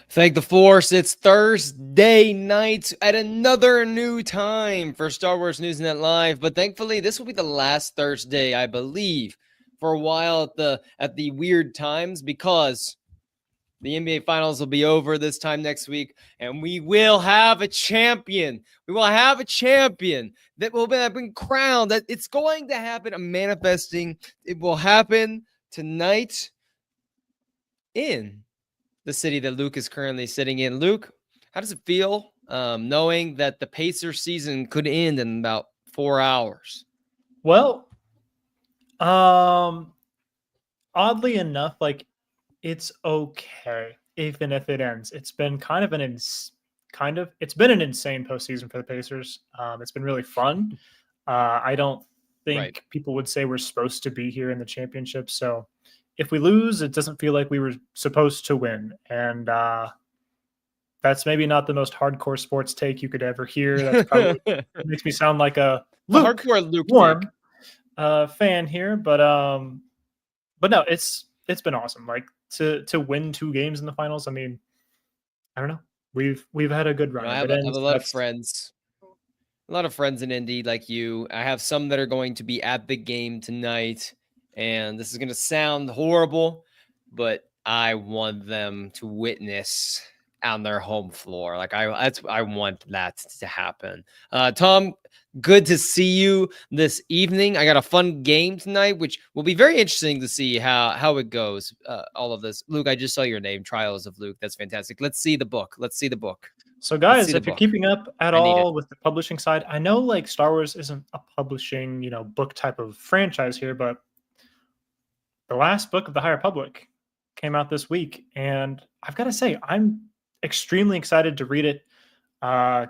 Thank the Force. It's Thursday night at another new time for Star Wars Newsnet Live. But thankfully, this will be the last Thursday, I believe, for a while at the weird times because the NBA Finals will be over this time next week, and we will have a champion. We will have a champion that will have been crowned. That it's going to happen. I'm manifesting. It will happen tonight in the city that Luke is currently sitting in. Luke, how does it feel knowing that the Pacers season could end in about 4 hours? Well, oddly enough, like it's okay even if it ends. It's been kind of it's been an insane postseason for the Pacers. It's been really fun. I don't think people would say we're supposed to be here in the championship. So if we lose, it doesn't feel like we were supposed to win. And that's maybe not the most hardcore sports take you could ever hear. That's probably makes me sound like a hardcore Luke warm fan here, but no, it's been awesome. Like to win 2 games in the finals. I mean, I don't know. We've had a good run. I have a lot of friends. A lot of friends in Indy like you. I have some that are going to be at the game tonight, and this is going to sound horrible, but I want them to witness on their home floor. Like I want that to happen. Tom, good to see you this evening. I got a fun game tonight, which will be very interesting to see how it goes. All of this, Luke. I just saw your name, Trials of Luke. That's fantastic. Let's see the book. So guys, if you're keeping up at all with the publishing side, I know like Star Wars isn't a publishing, book type of franchise here, but the last book of the High Republic came out this week, and I've got to say, I'm extremely excited to read it. I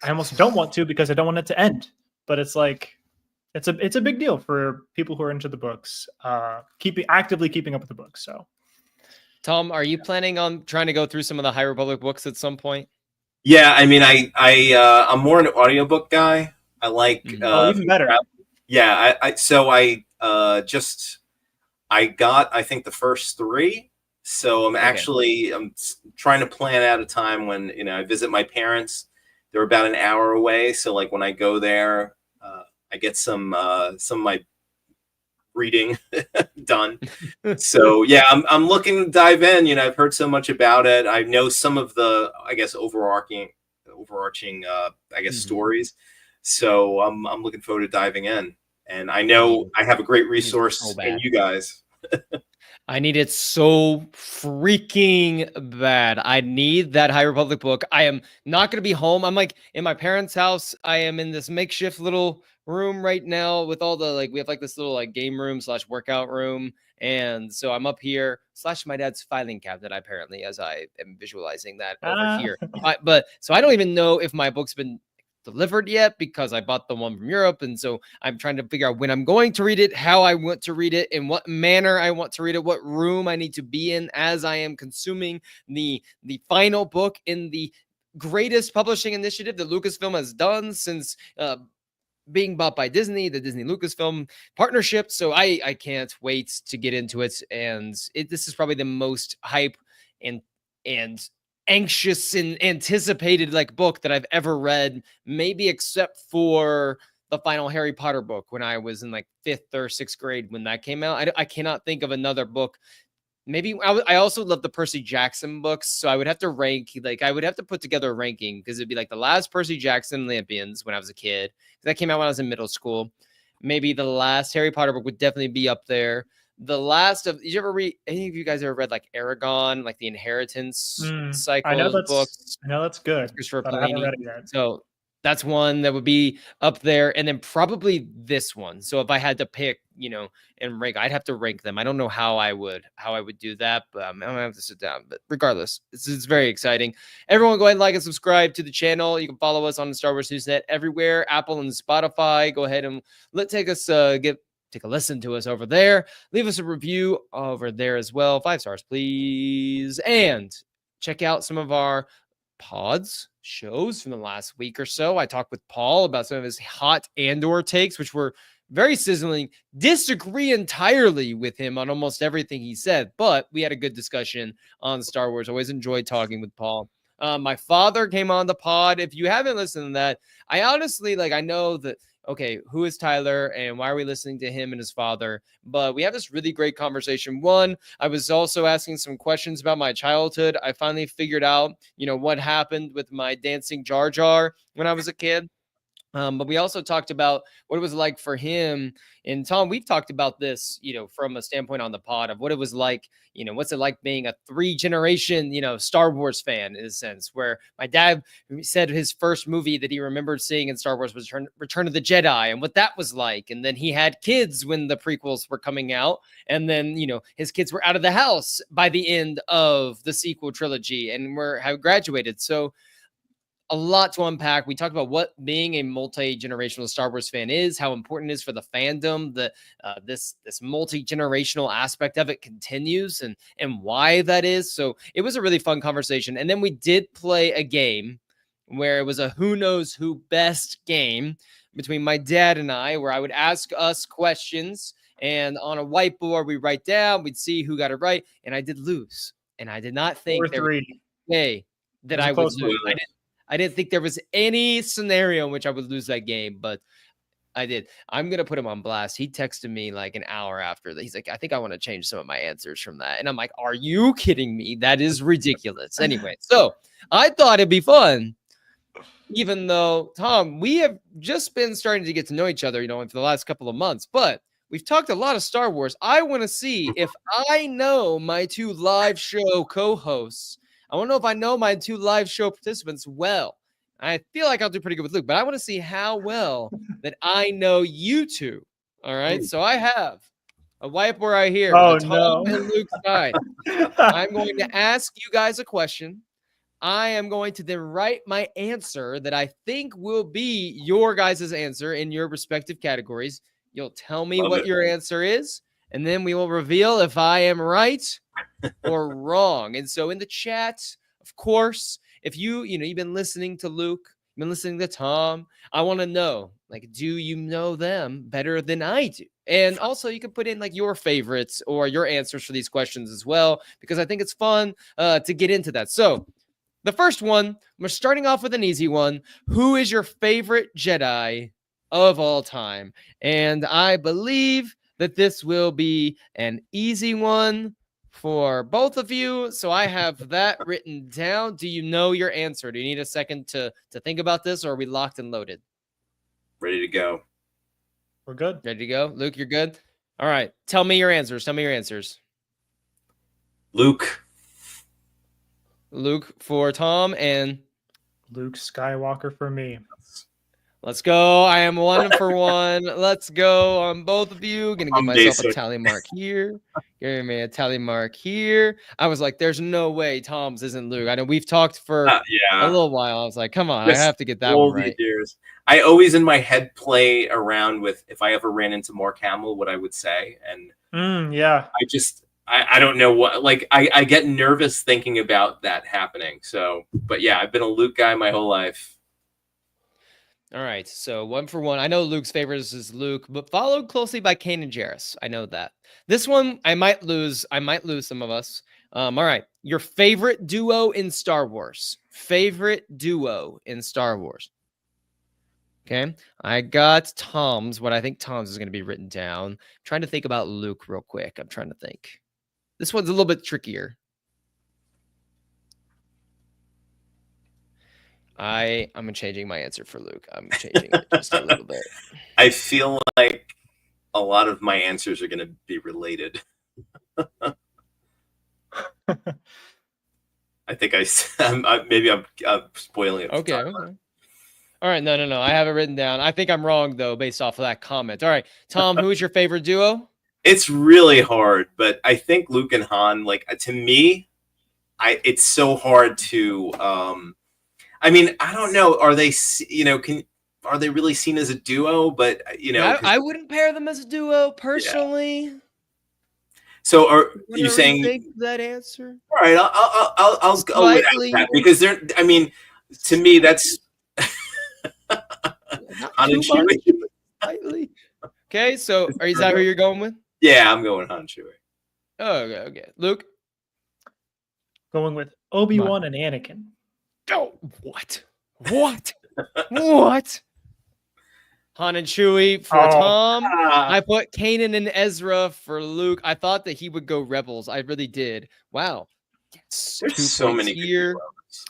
almost don't want to because I don't want it to end, but it's like it's a big deal for people who are into the books, actively keeping up with the books. So, Tom, are you planning on trying to go through some of the High Republic books at some point? Yeah, I mean, I'm more an audiobook guy. I like even better. Yeah, I got I think the first 3. So I'm trying to plan out a time when I visit my parents. They're about an hour away, so like when I go there, I get some of my reading done. So yeah, I'm looking to dive in. I've heard so much about it. I know some of the overarching stories. So I'm looking forward to diving in. And I know I have a great resource in you guys. I need it so freaking bad. I need that High Republic book. I am not going to be home. I'm like in my parents' house. I am in this makeshift little room right now with all the we have like this little game room / workout room. And so I'm up here / my dad's filing cabinet, apparently, as I am visualizing that over here. But so I don't even know if my book's been delivered yet because I bought the one from Europe. And so I'm trying to figure out when I'm going to read it, how I want to read it, in what manner I want to read it, what room I need to be in as I am consuming the final book in the greatest publishing initiative that Lucasfilm has done since being bought by Disney, the Disney Lucasfilm partnership. So I can't wait to get into it. And this is probably the most hype and anxious and anticipated book that I've ever read, maybe except for the final Harry Potter book when I was in 5th or 6th grade when that came out. I cannot think of another book. Maybe I also love the Percy Jackson books, so I would have to rank, I would have to put together a ranking because it'd be the last Percy Jackson Olympians when I was a kid. That came out when I was in middle school. Maybe the last Harry Potter book would definitely be up there. The last of, did you ever read, any of you guys ever read Aragon, the Inheritance cycle of books? I know that's good. Christopher but I haven't read it Paolini. yet. So that's one that would be up there. And then probably this one. So if I had to pick, and rank, I'd have to rank them. I don't know how I would do that, but I'm gonna have to sit down. But regardless, it's very exciting. Everyone go ahead and like and subscribe to the channel. You can follow us on the Star Wars Newsnet everywhere, Apple and Spotify. Go ahead and take a listen to us over there. Leave us a review over there as well. 5 stars, please. And check out some of our pods shows from the last week or so. I talked with Paul about some of his hot Andor takes, which were very sizzling. Disagree entirely with him on almost everything he said, but we had a good discussion on Star Wars. Always enjoyed talking with Paul. My father came on the pod. If you haven't listened to that, I honestly, like, I know that, okay, who is Tyler and why are we listening to him and his father? But we have this really great conversation. One, I was also asking some questions about my childhood. I finally figured out, what happened with my dancing Jar Jar when I was a kid. But we also talked about what it was like for him. And Tom, we've talked about this, from a standpoint on the pod of what it was like, what's it like being a 3-generation, Star Wars fan in a sense, where my dad said his first movie that he remembered seeing in Star Wars was Return of the Jedi and what that was like. And then he had kids when the prequels were coming out. And then, his kids were out of the house by the end of the sequel trilogy and have graduated. So a lot to unpack. We talked about what being a multi-generational Star Wars fan is, how important it is for the fandom, that this multi-generational aspect of it continues, and why that is. So it was a really fun conversation. And then we did play a game where it was a who knows who best game between my dad and I, where I would ask us questions, and on a whiteboard we write down, we'd see who got it right, and I did lose. And I did not think there was a way that I would lose. I didn't think there was any scenario in which I would lose that game, but I did. I'm going to put him on blast. He texted me like an hour after that. He's like, I think I want to change some of my answers from that. And I'm like, are you kidding me? That is ridiculous. Anyway, so I thought it'd be fun, even though, Tom, we have just been starting to get to know each other, for the last couple of months, but we've talked a lot of Star Wars. I want to see if I know my 2 live show co-hosts. I want to know if I know my 2 live show participants well. I feel like I'll do pretty good with Luke, but I want to see how well that I know you 2. All right. So I have a whiteboard right here. Oh, Tom and Luke's side. I'm going to ask you guys a question. I am going to then write my answer that I think will be your guys' answer in your respective categories. You'll tell me what your answer is, and then we will reveal if I am right or wrong. And so in the chat, of course, if you've been listening to Luke, you've been listening to Tom, I want to know, do you know them better than I do? And also you can put in your favorites or your answers for these questions as well, because I think it's fun to get into that. So the first one, we're starting off with an easy one. Who is your favorite Jedi of all time? And I believe that this will be an easy one for both of you. So I have that written down. Do you know your answer? Do you need a second to think about this, or are we locked and loaded? Ready to go. We're good. Ready to go? Luke, you're good? All right. Tell me your answers. Luke. Luke for Tom, and Luke Skywalker for me. Let's go. I am 1 for 1. Let's go on both of you. Gonna give myself a tally mark here. Give me a tally mark here. I was like, there's no way Tom's isn't Luke. I know we've talked for a little while. I was like, come on, I have to get that one right. Years. I always in my head play around with if I ever ran into Mark Hamill, what I would say. And I don't know what, I get nervous thinking about that happening. So, but yeah, I've been a Luke guy my whole life. All right, so 1 for 1. I know Luke's favorite is Luke, but followed closely by Kane and Jarrus. I know that. This one, I might lose some of us. All right, your favorite duo in Star Wars. Favorite duo in Star Wars. Okay, I got Tom's. What I think Tom's is going to be written down. I'm trying to think about Luke real quick. I'm trying to think. This one's a little bit trickier. I'm changing my answer for Luke. I'm changing it just a little bit. I feel like a lot of my answers are going to be related. I think I'm spoiling it. Okay. All right. No. I have it written down. I think I'm wrong though, based off of that comment. All right, Tom, who is your favorite duo? It's really hard, but I think Luke and Han, to me, it's so hard to, I mean, I don't know. Are they, are they really seen as a duo? But I wouldn't pair them as a duo personally. Yeah. So are you saying that answer? All right, I'll go with that because they're. I mean, to me, that's. Slightly. Okay, so is that who you're going with? Yeah, I'm going Han Chewie. Oh, okay. Luke? Going with Obi-Wan and Anakin. Oh, what? What? What? Han and Chewie for Tom. I put Kanan and Ezra for Luke. I thought that he would go Rebels. I really did. Wow. Yes, there's so many here.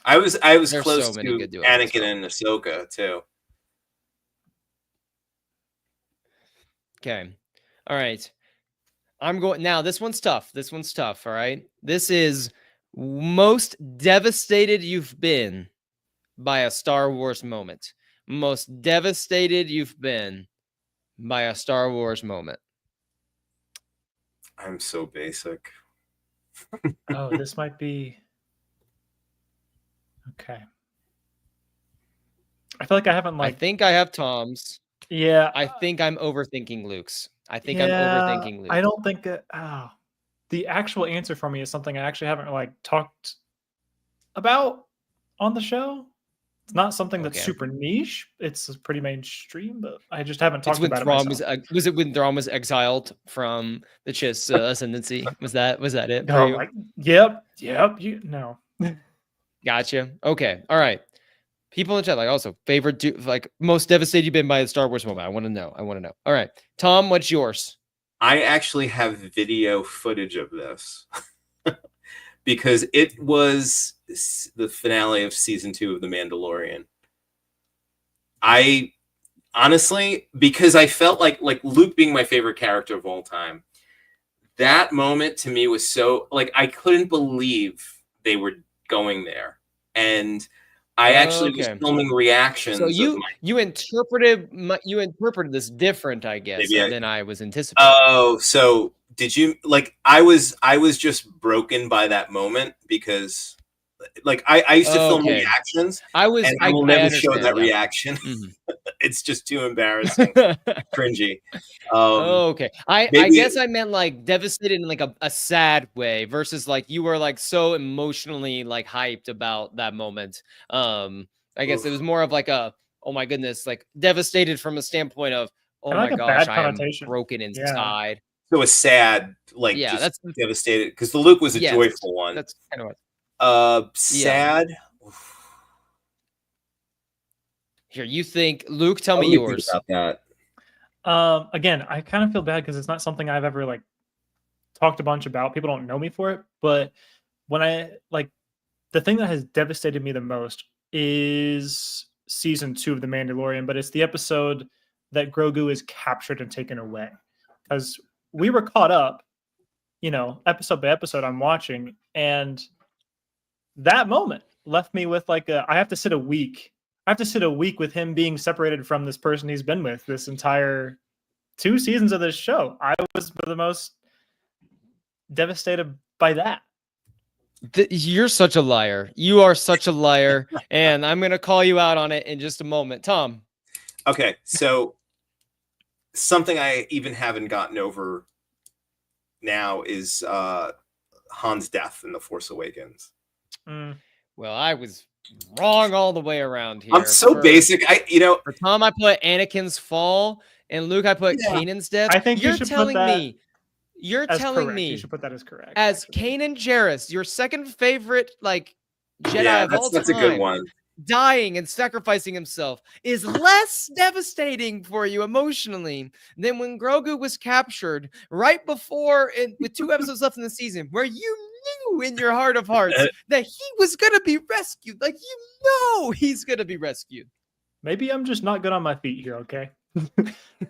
I was close to Anakin and Ahsoka too. Okay. All right. I'm going now. This one's tough. All right. This is most devastated you've been by a Star Wars moment. Most devastated you've been by a Star Wars moment. I'm so basic. Oh, this might be okay. I feel like I haven't I think I have Tom's. Yeah. I think I'm overthinking Luke's. I'm overthinking Luke's. I don't think that the actual answer for me is something I actually haven't like talked about on the show. It's not something that's super niche. It's pretty mainstream, but I just haven't talked about it myself. Was it when Thrawn was exiled from the Chiss ascendancy? Was that it? For you? Like, yep. No. Gotcha. Okay. All right. People in the chat, like, also favorite, like most devastated you've been by a Star Wars moment. I want to know. All right, Tom, what's yours? I actually have video footage of this because it was the finale of season 2 of The Mandalorian. I honestly, because I felt like Luke being my favorite character of all time, that moment to me was so like I couldn't believe they were going there, and I actually was filming reactions. So you interpreted this different, I guess, than I was anticipating. Oh, so did you like? I was just broken by that moment because, like, I used to film reactions. I will never show that reaction. Mm-hmm. It's just too embarrassing, cringy. I guess I meant like devastated in like a sad way versus like you were like so emotionally like hyped about that moment. I guess it was more of like a, oh my goodness, like devastated from a standpoint of, oh my gosh, I am broken inside. So a sad, like just devastated because the Luke was a joyful one. That's kind of what. Sad. Here, you think, Luke, tell me yours. About that. Again, I kind of feel bad because it's not something I've ever like talked a bunch about. People don't know me for it, but when I like the thing that has devastated me the most is season 2 of The Mandalorian, but it's the episode that Grogu is captured and taken away. Because we were caught up, episode by episode I'm watching, and that moment left me with like I have to sit a week with him being separated from this person he's been with this entire 2 seasons of this show. I was the most devastated by that. You're such a liar. You are such a liar. And I'm going to call you out on it in just a moment. Tom. Okay. So something I even haven't gotten over now is Han's death in The Force Awakens. Well, I was wrong all the way around here. I'm so basic. For Tom, I put Anakin's fall, and Luke, I put Kanan's death. I think you're telling me. You're telling me you should put that as correct. As Kanan Jarrus, your second favorite like Jedi of all time, that's a good one. Dying and sacrificing himself is less devastating for you emotionally than when Grogu was captured right before, with 2 episodes left in the season, where you knew in your heart of hearts that he was gonna be rescued. Like he's gonna be rescued. Maybe I'm just not good on my feet here. Okay.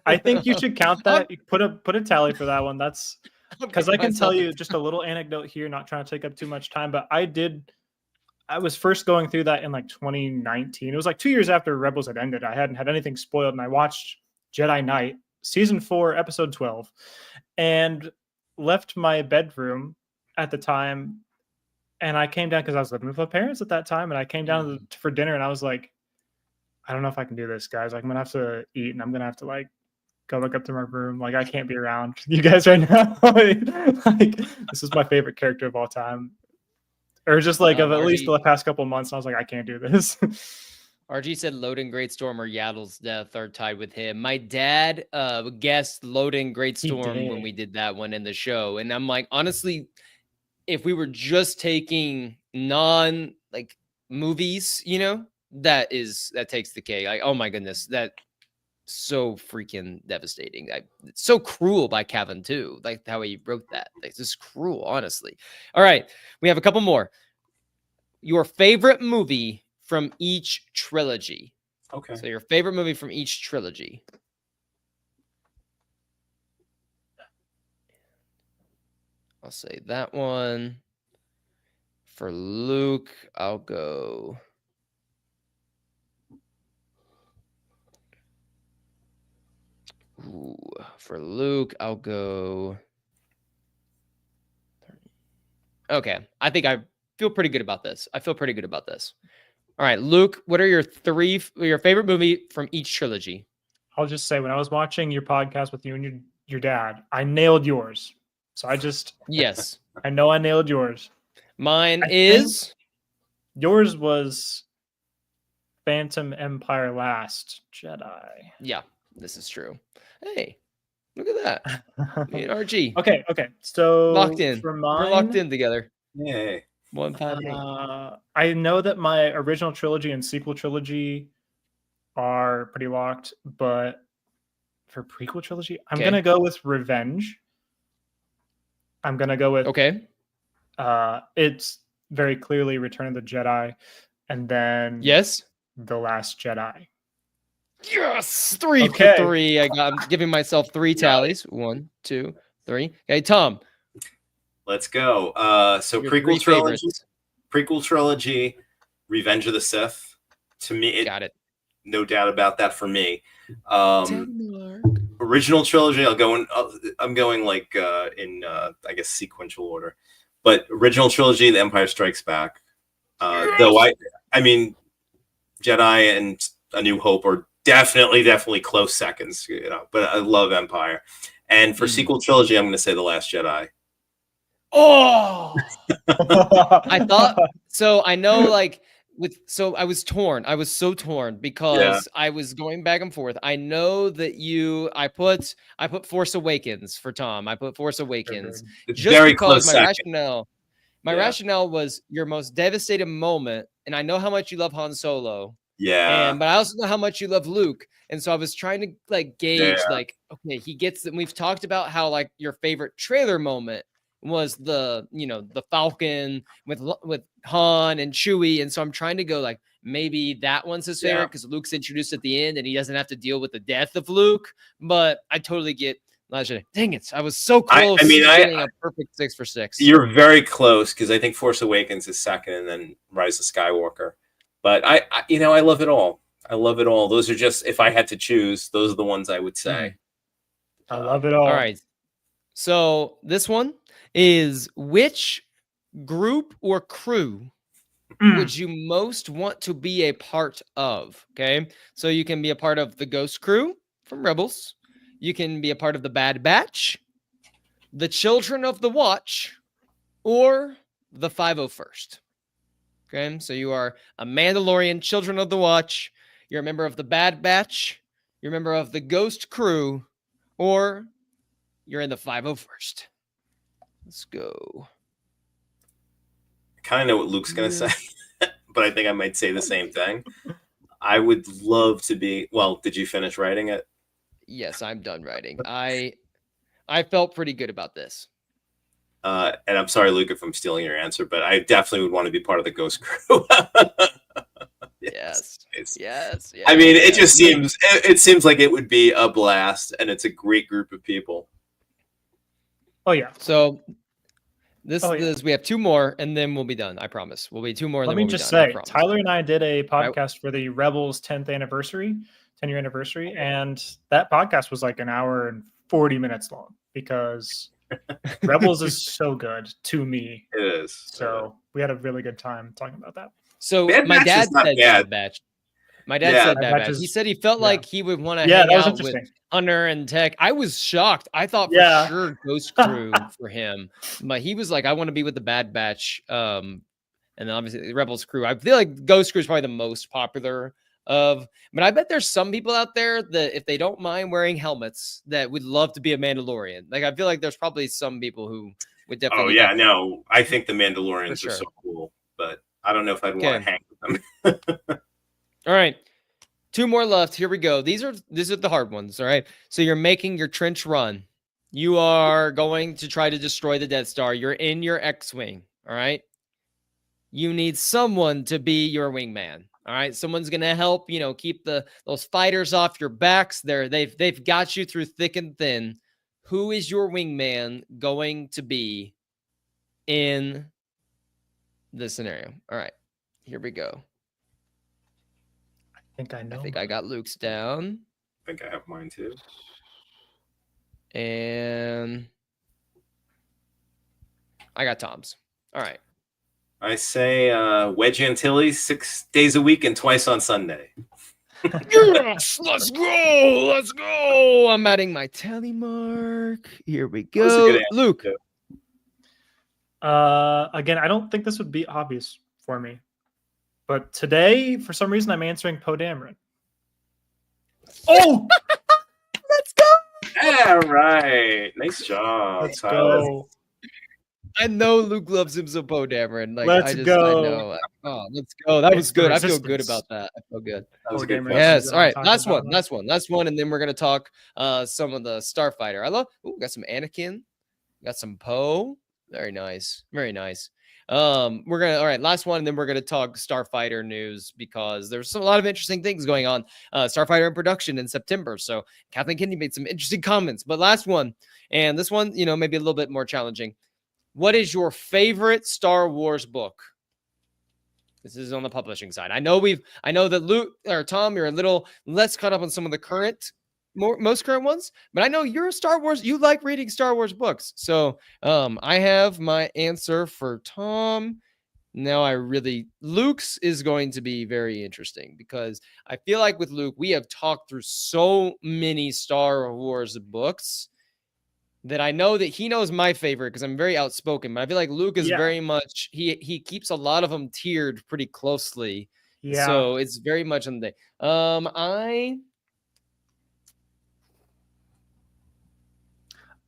I think you should count that. You put a tally for that one. That's because I can tell you just a little anecdote here, not trying to take up too much time, but I was first going through that in like 2019. It was like 2 years after Rebels had ended. I hadn't had anything spoiled, and I watched Jedi Knight season 4, episode 12, and left my bedroom at the time. And I came down because I was living with my parents at that time, and I came down for dinner, and I was like, I don't know if I can do this, guys. Like, I'm gonna have to eat, and I'm gonna have to like go look up to my room. Like, I can't be around you guys right now. like, this is my favorite character of all time, or just like of at least the past couple of months. And I was like, I can't do this. RG said Loden Greatstorm or Yaddle's death are tied with him. My dad guessed Loden Greatstorm when we did that one in the show. And I'm like, honestly, if we were just taking non like movies, you know, that takes the cake. Like, oh my goodness, that so freaking devastating. It's so cruel by Kevin too. Like how he wrote that. Like, it's just cruel, honestly. All right, we have a couple more. Your favorite movie from each trilogy. Okay. So your favorite movie from each trilogy. I'll say that one. For Luke, I'll go. Ooh, for Luke, I'll go. Okay, I think I feel pretty good about this. All right, Luke, what are your favorite movie from each trilogy? I'll just say, when I was watching your podcast with you and your dad, I nailed yours. So yes, I know I nailed yours. Mine is yours was Phantom Empire Last Jedi. Yeah, this is true. Hey, look at that. Me and RG. Okay. So locked in. For mine, we're locked in together. Yay. 158. I know that my original trilogy and sequel trilogy are pretty locked, but for prequel trilogy, I'm gonna go with Revenge. I'm gonna go with it's very clearly Return of the Jedi, and then The Last Jedi. Yes, 3 for 3. I'm giving myself 3 tallies. 1, 2, 3. Okay, Tom. Let's go. So prequel trilogy, Revenge of the Sith. To me, got it. No doubt about that for me. Original trilogy, I'm going like in I guess sequential order, but original trilogy, The Empire Strikes Back. Though I mean, Jedi and A New Hope are definitely close seconds, you know. But I love Empire, and for sequel trilogy, I'm going to say The Last Jedi. Oh, I thought so. I know, like. I was torn. I was so torn because I was going back and forth. I know that I put Force Awakens for Tom. I put Force Awakens just very because close my rationale was your most devastating moment, and I know how much you love Han Solo. Yeah. But I also know how much you love Luke, and so I was trying to like gauge like, okay, he gets that. We've talked about how like your favorite trailer moment was the Falcon with Han and Chewie, and so I'm trying to go like maybe that one's his favorite because Luke's introduced at the end and he doesn't have to deal with the death of Luke. But I totally get. Dang it! I was so close. I mean, getting a perfect 6 for 6. You're very close because I think Force Awakens is second, and then Rise of Skywalker. But I love it all. I love it all. Those are just, if I had to choose, those are the ones I would say. I love it all. All right. So this one is, which group or crew would you most want to be a part of? Okay. So you can be a part of the Ghost Crew from Rebels. You can be a part of the Bad Batch, the Children of the Watch, or the 501st. Okay. So you are a Mandalorian, Children of the Watch. You're a member of the Bad Batch. You're a member of the Ghost Crew, or you're in the 501st. Let's go. I kind of know what Luke's going to say, but I think I might say the same thing. I would love to be. Well, did you finish writing it? Yes, I'm done writing. I felt pretty good about this. And I'm sorry, Luke, if I'm stealing your answer, but I definitely would want to be part of the Ghost Crew. Yes. I mean, it just seems like it would be a blast, and it's a great group of people. Oh yeah. So this is, we have 2 more, and then we'll be done. I promise. We'll be 2 more. Let me just say, Tyler and I did a podcast for the Rebels 10year anniversary, and that podcast was like an hour and 40 minutes long because Rebels is so good to me. It is. So we had a really good time talking about that. So my dad said Bad Batch. My dad said Bad Batch. He said he felt like he would want to hang out with Hunter and Tech. I was shocked. I thought for sure Ghost Crew for him, but he was like, I want to be with the Bad Batch. And then obviously the Rebels crew. I feel like Ghost Crew is probably the most popular But I bet there's some people out there that if they don't mind wearing helmets, that would love to be a Mandalorian. Like I feel like there's probably some people who would definitely. Oh yeah, no, I think the Mandalorians are so cool, but I don't know if I'd want to hang with them. All right. 2 more left. Here we go. These are the hard ones. All right. So you're making your trench run. You are going to try to destroy the Death Star. You're in your X-Wing. All right. You need someone to be your wingman. All right. Someone's gonna help, keep those fighters off your backs. They've got you through thick and thin. Who is your wingman going to be in this scenario? All right. Here we go. I think I know. I think I got Luke's down. I think I have mine too. And I got Tom's. All right. I say Wedge Antilles 6 days a week and twice on Sunday. Yes, let's go. Let's go. I'm adding my tally mark. Here we go. Luke. Again, I don't think this would be obvious for me. But today, for some reason, I'm answering Poe Dameron. Oh! Let's go! Yeah, right. Nice job. Let's go. I know Luke loves him some Poe Dameron. Like, let's go. I know. Oh, let's go. That was good. I feel good about that. I feel good. That was a good. Yes. All right. Last one. And then we're going to talk some of the Starfighter. We got some Anakin. Got some Poe. Very nice. Very nice. All right, last one, and then we're gonna talk Starfighter news because there's a lot of interesting things going on. Starfighter in production in September. So Kathleen Kennedy made some interesting comments. But last one, and this one, maybe a little bit more challenging. What is your favorite Star Wars book? This is on the publishing side. I know that Luke or Tom, you're a little less caught up on some of the most current ones, but I know you're a Star Wars. You like reading Star Wars books. So I have my answer for Tom. Now Luke's is going to be very interesting because I feel like with Luke, we have talked through so many Star Wars books that I know that he knows my favorite because I'm very outspoken, but I feel like Luke is very much, he keeps a lot of them tiered pretty closely. Yeah. So it's very much on the day.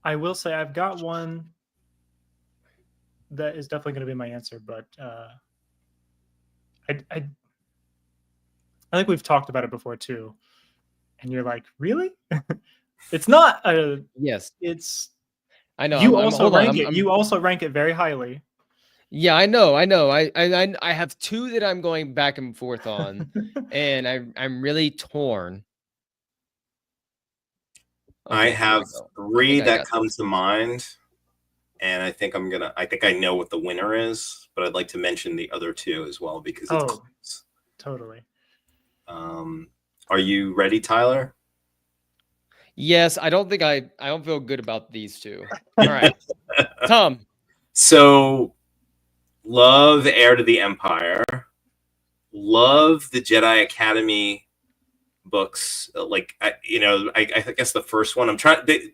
I will say I've got one that is definitely going to be my answer, but I think we've talked about it before too, and you're like, really? It's not. Yes, it's. I know. You also rank it very highly. Yeah, I know. I have 2 that I'm going back and forth on, and I'm really torn. I have 3 that come to mind, and I think I know what the winner is, but I'd like to mention the other 2 as well because it's close. Totally. Are you ready, Tyler? Yes, I don't feel good about these 2. All right. Tom. So love Heir to the Empire. Love the Jedi Academy books. I guess the first one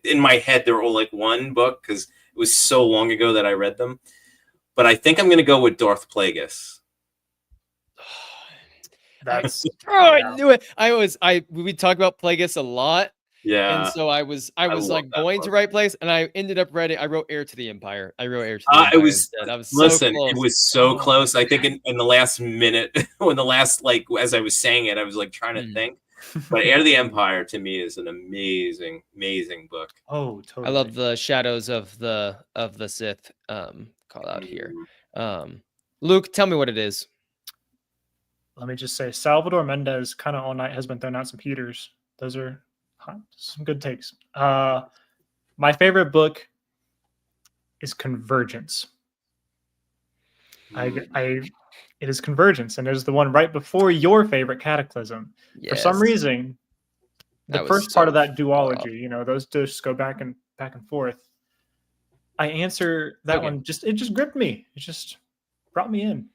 in my head they're all like one book because it was so long ago that I read them, but I think I'm going to go with Darth Plagueis. I knew it. We talk about Plagueis a lot. Yeah. And so I was like going to right place, and I ended up writing. I wrote Heir to the Empire. I was listen, it was so close. I think in the last minute, as I was saying it, I was like trying to think. But Heir to the Empire to me is an amazing, amazing book. Oh, totally. I love the shadows of the Sith call out here. Luke, tell me what it is. Let me just say, Salvador Mendez kind of all night has been throwing out some Peters. Those are some good takes. My favorite book is Convergence. It is Convergence, and it is the one right before your favorite Cataclysm. Yes. For some reason, the first part of that duology, those just go back and forth. I answer that one. It just gripped me. It just brought me in.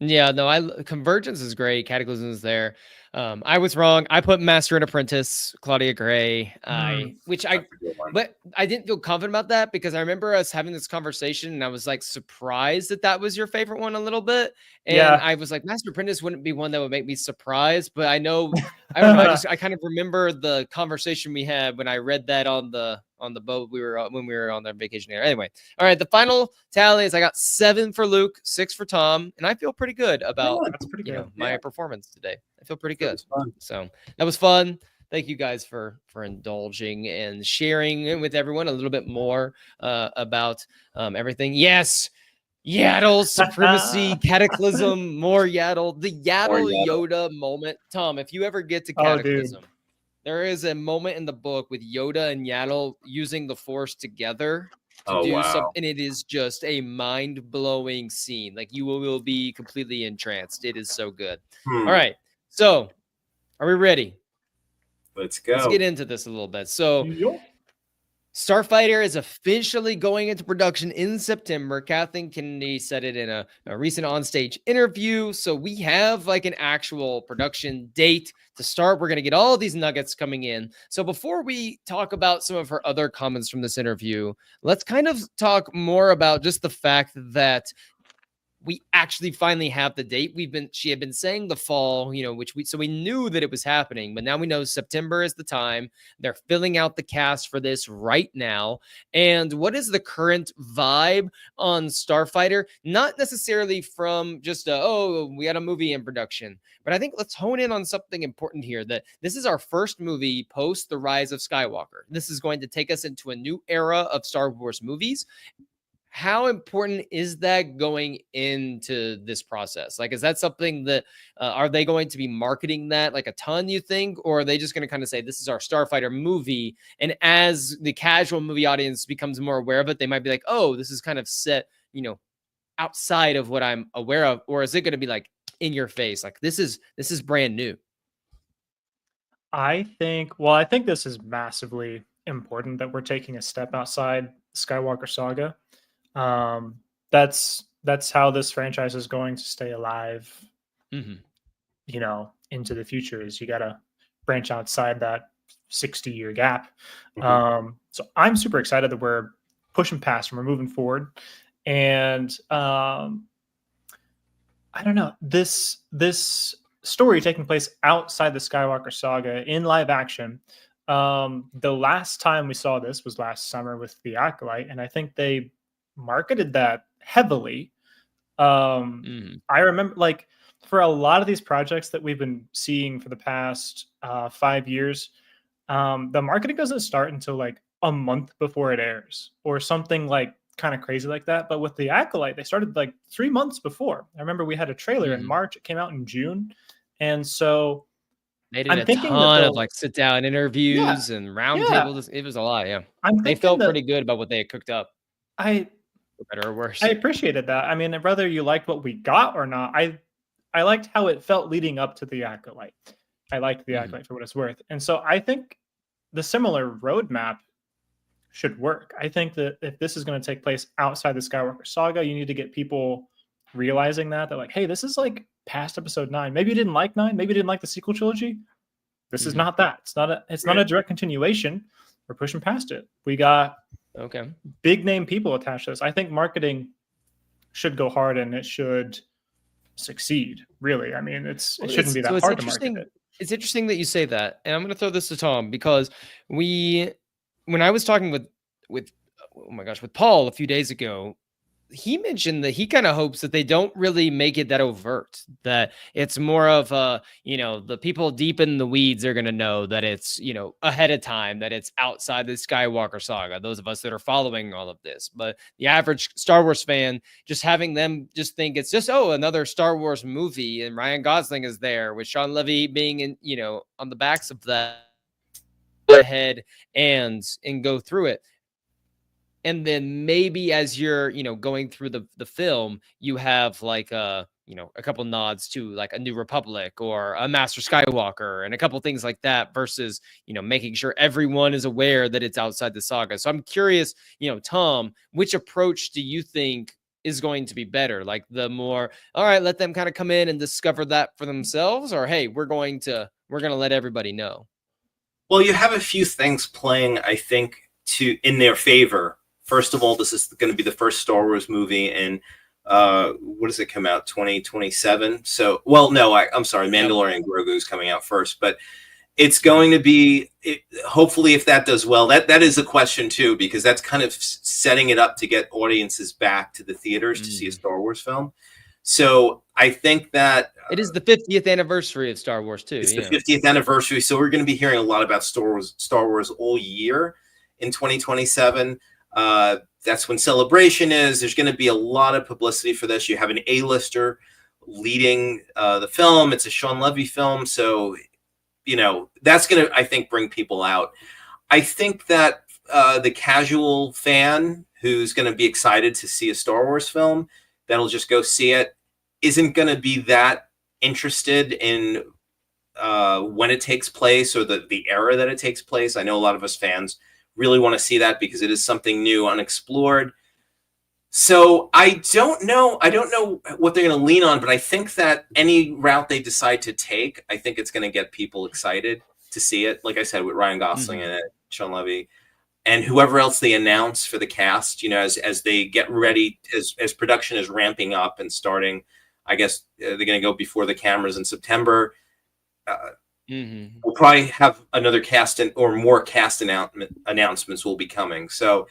Yeah, no, Convergence is great. Cataclysm is there. I was wrong. I put Master and Apprentice, Claudia Gray. But I didn't feel confident about that because I remember us having this conversation and I was like surprised that was your favorite one a little bit. And I was like, Master Apprentice wouldn't be one that would make me surprised, but I don't know. I kind of remember the conversation we had when I read that on the boat when we were on that vacation there. Anyway, all right. The final tally is I got 7 for Luke, 6 for Tom, and I feel pretty good about my performance today. I feel pretty good. So that was fun. Thank you guys for indulging and sharing with everyone a little bit more about everything. Yes. Yaddle supremacy, Cataclysm, more Yaddle, the Yaddle Yoda moment. Tom, if you ever get to Cataclysm, there is a moment in the book with Yoda and Yaddle using the Force together to do something. And it is just a mind-blowing scene. Like you will be completely entranced. It is so good. All right. So are we ready? Let's go. Let's get into this a little bit. So Starfighter is officially going into production in September. Kathleen Kennedy said it in a recent onstage interview. So we have like an actual production date to start. We're going to get all these nuggets coming in. So before we talk about some of her other comments from this interview, let's kind of talk more about just the fact that we actually finally have the date. She had been saying the fall, so we knew that it was happening, but now we know September is the time. They're filling out the cast for this right now. And what is the current vibe on Starfighter? Not necessarily from just, we had a movie in production, but I think let's hone in on something important here, that this is our first movie post The Rise of Skywalker. This is going to take us into a new era of Star Wars movies. How important is that going into this process? Like, is that something that, are they going to be marketing that like a ton, you think? Or are they just going to kind of say, this is our Starfighter movie? And as the casual movie audience becomes more aware of it, they might be like, oh, this is kind of set, outside of what I'm aware of. Or is it going to be like in your face? Like, this is brand new. I think this is massively important that we're taking a step outside Skywalker saga. That's how this franchise is going to stay alive, into the future, is you got to branch outside that 60-year gap. So I'm super excited that we're pushing past and we're moving forward. And I don't know, this story taking place outside the Skywalker saga in live action. The last time we saw this was last summer with The Acolyte, and I think they marketed that heavily. I remember, like, for a lot of these projects that we've been seeing for the past 5 years, the marketing doesn't start until like a month before it airs or something like kind of crazy like that. But with The Acolyte, they started like 3 months before. I remember we had a trailer in March. It came out in June. And so they did a ton of like sit down interviews and roundtables. It was a lot. Yeah. They felt pretty good about what they had cooked up. For better or worse. I appreciated that. I mean, whether you liked what we got or not, I liked how it felt leading up to The Acolyte. I liked The Acolyte for what it's worth. And so I think the similar roadmap should work. I think that if this is going to take place outside the Skywalker saga, you need to get people realizing that they're like, hey, this is like past episode 9. Maybe you didn't like 9. Maybe you didn't like the sequel trilogy. This is not that. It's not a direct continuation. We're pushing past it. We got big name people attached to this. I think marketing should go hard and it should succeed. Really, I mean, it shouldn't be that hard to market it. It's interesting that you say that, and I'm going to throw this to Tom because when I was talking with Paul a few days ago, he mentioned that he kind of hopes that they don't really make it that overt, that it's more of the people deep in the weeds are going to know that it's, ahead of time, that it's outside the Skywalker saga, those of us that are following all of this. But the average Star Wars fan, just having them just think it's just, another Star Wars movie, and Ryan Gosling is there with Sean Levy being in, on the backs of that, go ahead and go through it. And then maybe as you're, going through the film, you have like a couple nods to like a New Republic or a Master Skywalker and a couple things like that versus, making sure everyone is aware that it's outside the saga. So I'm curious, Tom, which approach do you think is going to be better? Like the more, all right, let them kind of come in and discover that for themselves, or hey, we're going to let everybody know? Well, you have a few things playing, I think, in their favor. First of all, this is going to be the first Star Wars movie in what does it come out, 2027? So, well, no, I'm sorry, Mandalorian Grogu's coming out first, but it's going to be, hopefully, if that does well, that is a question too, because that's kind of setting it up to get audiences back to the theaters to see a Star Wars film. So I think that it is the 50th anniversary of Star Wars too. It's the 50th anniversary, so we're going to be hearing a lot about Star Wars all year in 2027. That's when Celebration is. There's going to be a lot of publicity for this. You have an A-lister leading the film. It's a Sean Levy film, so that's going to, I think, bring people out. I think that the casual fan who's going to be excited to see a Star Wars film that'll just go see it isn't going to be that interested in when it takes place or the era that it takes place. I know a lot of us fans really want to see that because it is something new, unexplored. So I don't know what they're going to lean on, but I think that any route they decide to take, I think it's going to get people excited to see it. Like I said, with Ryan Gosling and Sean Levy, and whoever else they announce for the cast, as they get ready, as production is ramping up and starting. I guess they're going to go before the cameras in September. We'll probably have another cast or more cast announcements will be coming. So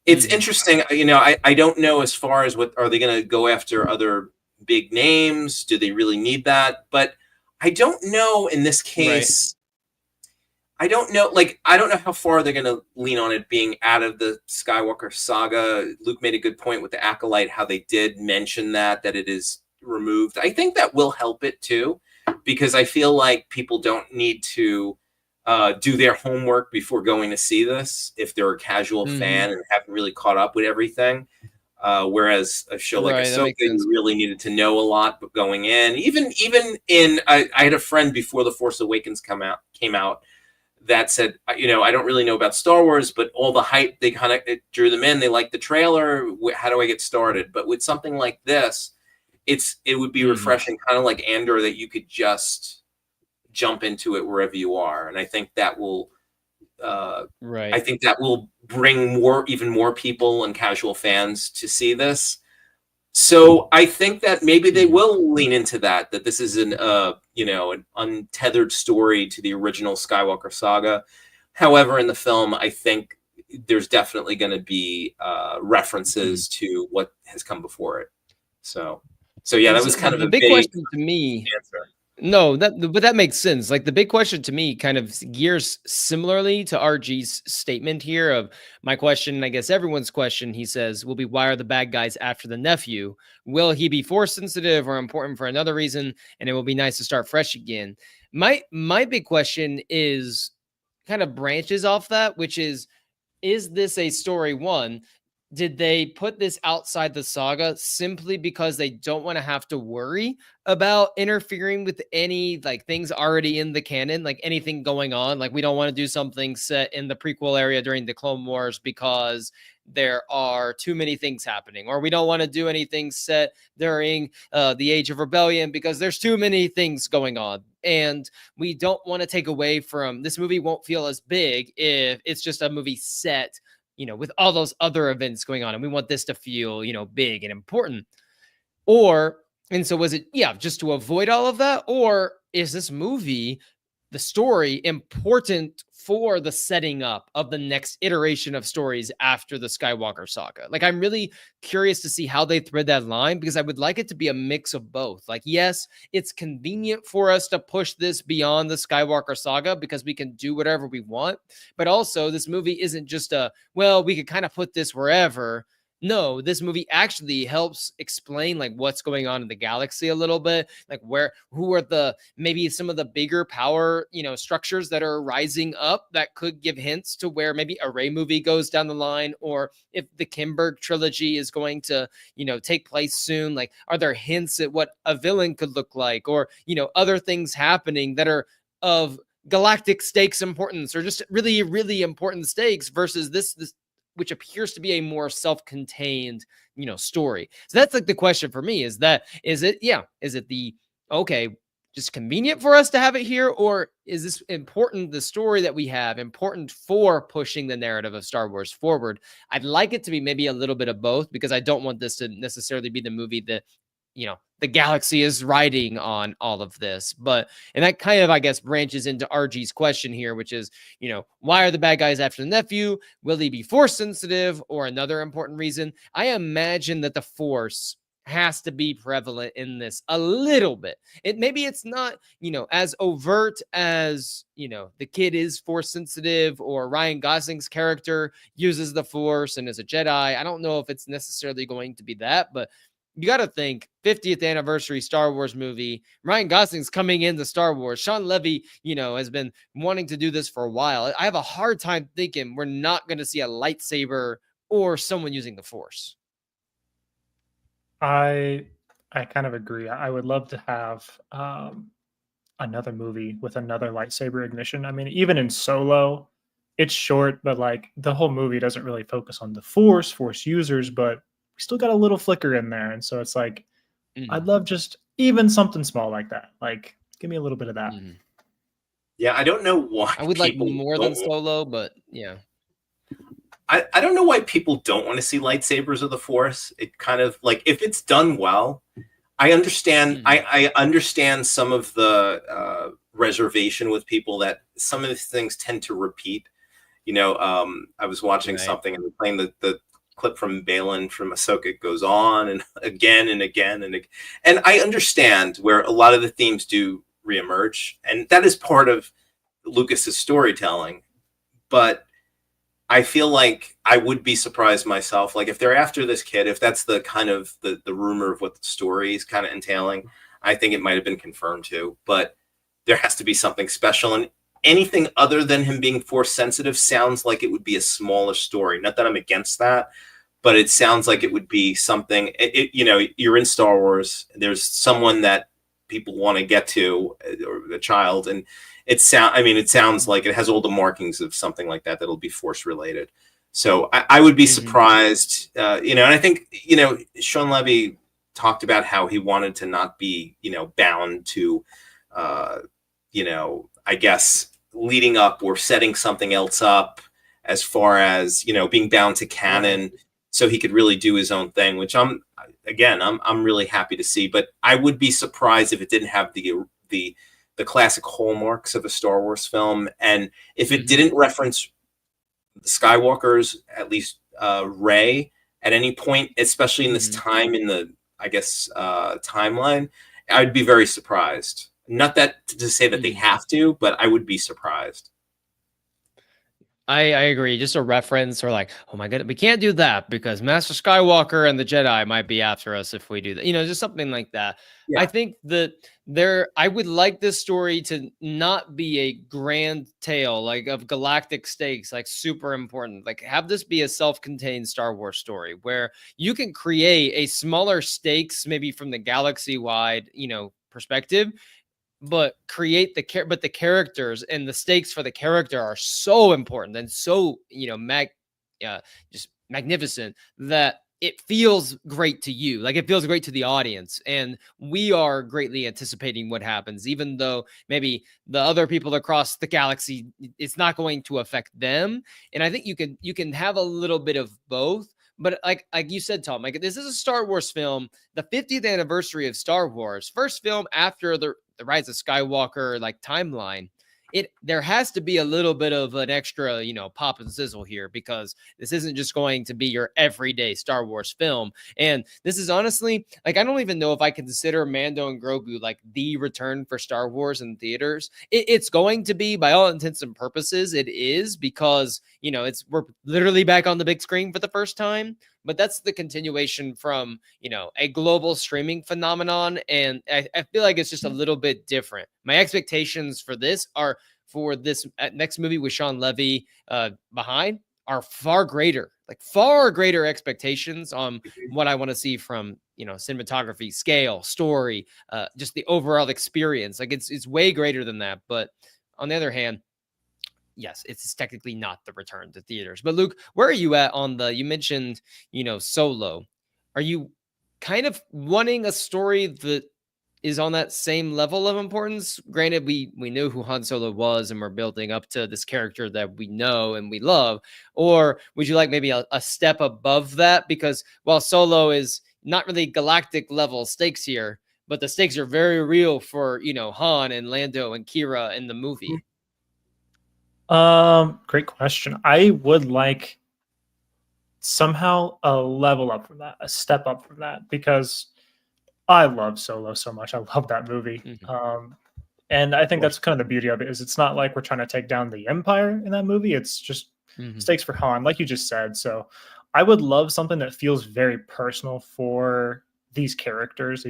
it's interesting. I don't know as far as what are they going to go after other big names? Do they really need that? But I don't know in this case. Right. I don't know. I don't know how far they're going to lean on it being out of the Skywalker saga. Luke made a good point with the Acolyte, how they did mention that it is removed. I think that will help it too, because I feel like people don't need to do their homework before going to see this if they're a casual fan and haven't really caught up with everything. Whereas a show like Ahsoka, you really needed to know a lot going in. Even in, I had a friend before The Force Awakens came out that said, I don't really know about Star Wars, but all the hype, they kind of drew them in. They liked the trailer. How do I get started? But with something like this, it would be refreshing, kind of like Andor, that you could just jump into it wherever you are. And I think that will, I think that will bring even more people and casual fans to see this. So I think that maybe they will lean into that this is an untethered story to the original Skywalker saga. However, in the film, I think there's definitely going to be references to what has come before it. So yeah, that was kind of the a big question to me. Answer. No, but that makes sense. Like the big question to me kind of gears similarly to RG's statement here of my question, I guess everyone's question. He says, will be, why are the bad guys after the nephew? Will he be force sensitive or important for another reason? And it will be nice to start fresh again. My big question is kind of branches off that, which is this a story one? Did they put this outside the saga simply because they don't want to have to worry about interfering with any things already in the canon, like anything going on? Like we don't want to do something set in the prequel area during the Clone Wars because there are too many things happening, or we don't want to do anything set during the Age of Rebellion because there's too many things going on. And we don't want to take away from this movie. Won't feel as big if it's just a movie set with all those other events going on, and we want this to feel, big and important. And so was it, just to avoid all of that? Or is this movie, the story, important for the setting up of the next iteration of stories after the Skywalker saga? I'm really curious to see how they thread that line, because I would like it to be a mix of both. Yes, it's convenient for us to push this beyond the Skywalker saga because we can do whatever we want. But also, this movie isn't just we could kind of put this wherever. No, this movie actually helps explain what's going on in the galaxy a little bit, who are maybe some of the bigger power, structures that are rising up that could give hints to where maybe a Rey movie goes down the line, or if the Kimberg trilogy is going to, take place soon. Are there hints at what a villain could look like, or, other things happening that are of galactic stakes importance, or just really, really important stakes versus this which appears to be a more self-contained, story. So that's like the question for me, is it the, okay, just convenient for us to have it here, or is this important, the story that we have, important for pushing the narrative of Star Wars forward? I'd like it to be maybe a little bit of both, because I don't want this to necessarily be the movie that, the galaxy is riding on all of this. And that kind of, I guess, branches into RG's question here, which is, why are the bad guys after the nephew? Will he be force sensitive, or another important reason? I imagine that the force has to be prevalent in this a little bit. Maybe it's not, as overt as, the kid is force sensitive, or Ryan Gosling's character uses the force and is a Jedi. I don't know if it's necessarily going to be that, but you got to think 50th anniversary Star Wars movie. Ryan Gosling's coming into Star Wars. Sean Levy, has been wanting to do this for a while. I have a hard time thinking we're not going to see a lightsaber or someone using the force. I kind of agree. I would love to have another movie with another lightsaber ignition. I mean, even in Solo, it's short, but like the whole movie doesn't really focus on the force users, but we still got a little flicker in there. And so it's like, I'd love just even something small like that. Like, give me a little bit of that. Yeah, I don't know why. I would like more than Solo, but yeah. I don't know why people don't want to see lightsabers of the Force. It kind of like, if it's done well, I understand. I understand some of the reservation with people that some of these things tend to repeat. I was watching something and they're playing the clip from Balin from Ahsoka. It goes on and again and again and again. And I understand where a lot of the themes do reemerge, and that is part of Lucas's storytelling. But I feel like I would be surprised myself. Like, if they're after this kid, if that's the kind of the rumor of what the story is kind of entailing, I think it might have been confirmed too. But there has to be something special, and anything other than him being force sensitive sounds like it would be a smaller story. Not that I'm against that, but it sounds like it would be something. You're in Star Wars. There's someone that people want to get to, or a child, and it sounds like it has all the markings of something like that that'll be force related. So I would be surprised, and I think, Sean Levy talked about how he wanted to not be, bound to, I guess leading up or setting something else up as far as, being bound to canon, so he could really do his own thing, which I'm really happy to see. But I would be surprised if it didn't have the classic hallmarks of a Star Wars film, and if it didn't reference the Skywalkers, at least Rey, at any point, especially in this time in the, I guess, timeline, I'd be very surprised. Not that to say that they have to, but I would be surprised. I agree. Just a reference, or like, oh my goodness, we can't do that because Master Skywalker and the Jedi might be after us if we do that. Just something like that. Yeah. I think that I would like this story to not be a grand tale, like of galactic stakes, like super important. Like, have this be a self-contained Star Wars story where you can create a smaller stakes, maybe from the galaxy-wide, perspective, but create the characters and the stakes for the character are so important and so, just magnificent that it feels great to you. Like, it feels great to the audience, and we are greatly anticipating what happens, even though maybe the other people across the galaxy, it's not going to affect them. And I think you can have a little bit of both. But like you said, Tom, like, this is a Star Wars film, the 50th anniversary of Star Wars, first film after the Rise of Skywalker, like, timeline. There has to be a little bit of an extra, pop and sizzle here, because this isn't just going to be your everyday Star Wars film. And this is honestly, like, I don't even know if I consider Mando and Grogu like the return for Star Wars in theaters. It's going to be, by all intents and purposes, it is, because, we're literally back on the big screen for the first time. But that's the continuation from, a global streaming phenomenon. And I feel like it's just a little bit different. My expectations for this next movie with Sean Levy behind are far greater expectations on what I want to see from, cinematography, scale, story, just the overall experience. Like, it's way greater than that. But on the other hand, yes, it's technically not the return to theaters. But Luke, where are you at on you mentioned, Solo. Are you kind of wanting a story that is on that same level of importance? Granted, we knew who Han Solo was and we're building up to this character that we know and we love. Or would you like maybe a step above that? Because while Solo is not really galactic level stakes here, but the stakes are very real for, Han and Lando and Kira in the movie. Great question. I would like somehow a level up from that, a step up from that, because I love Solo so much. I love that movie. Mm-hmm. And I think that's kind of the beauty of it, is it's not like we're trying to take down the Empire in that movie. It's just stakes for Han, like you just said. So I would love something that feels very personal for these characters,